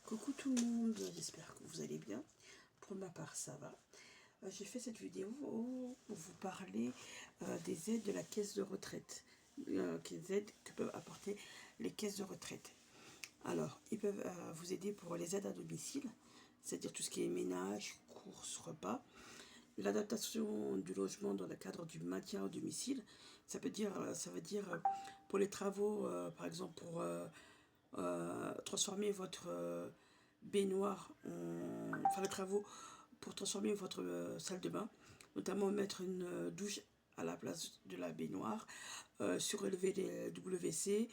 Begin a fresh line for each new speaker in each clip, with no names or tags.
Coucou tout le monde, j'espère que vous allez bien. Pour ma part, ça va. J'ai fait cette vidéo pour vous parler des aides de la caisse de retraite, des aides que peuvent apporter les caisses de retraite. Alors, ils peuvent vous aider pour les aides à domicile, c'est-à-dire tout ce qui est ménage, courses, repas. L'adaptation du logement dans le cadre du maintien au domicile, ça veut dire pour les travaux, par exemple pour transformer votre baignoire, faire les travaux pour transformer votre salle de bain, notamment mettre une douche à la place de la baignoire, surélever les WC,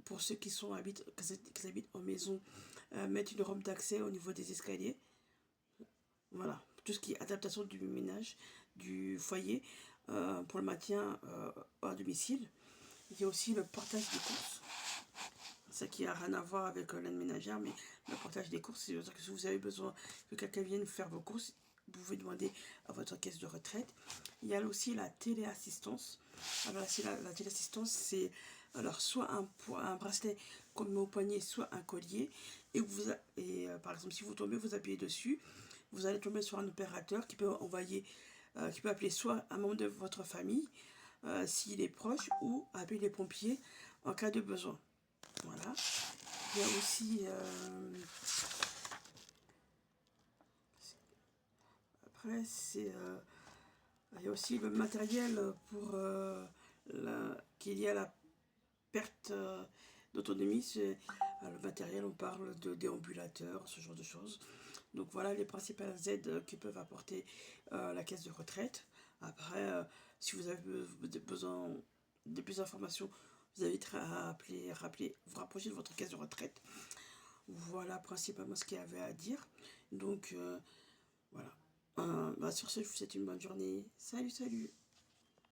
pour ceux qui habitent en maison, mettre une rampe d'accès au niveau des escaliers. Voilà, tout ce qui est adaptation du ménage, du foyer, pour le maintien à domicile. Il y a aussi le portage des courses. Ça qui n'a rien à voir avec l'aide ménagère, mais le portage des courses, c'est-à-dire que si vous avez besoin que quelqu'un vienne faire vos courses, vous pouvez demander à votre caisse de retraite. Il y a aussi la téléassistance. Alors la téléassistance, c'est alors soit un bracelet qu'on met au poignet, soit un collier. Par exemple, si vous tombez, vous appuyez dessus, vous allez tomber sur un opérateur qui peut qui peut appeler soit un membre de votre famille, s'il est proche, ou appeler les pompiers en cas de besoin. Voilà. Il y a aussi après il y a aussi le matériel pour qu'il y a la perte d'autonomie. C'est le matériel, on parle de déambulateurs, ce genre de choses. Donc voilà les principales aides qui peuvent apporter la caisse de retraite. Après, si vous avez besoin de plus d'informations, vous invite à vous rapprocher de votre caisse de retraite. Voilà principalement ce qu'il y avait à dire. Donc voilà. Sur ce, je vous souhaite une bonne journée. Salut, salut.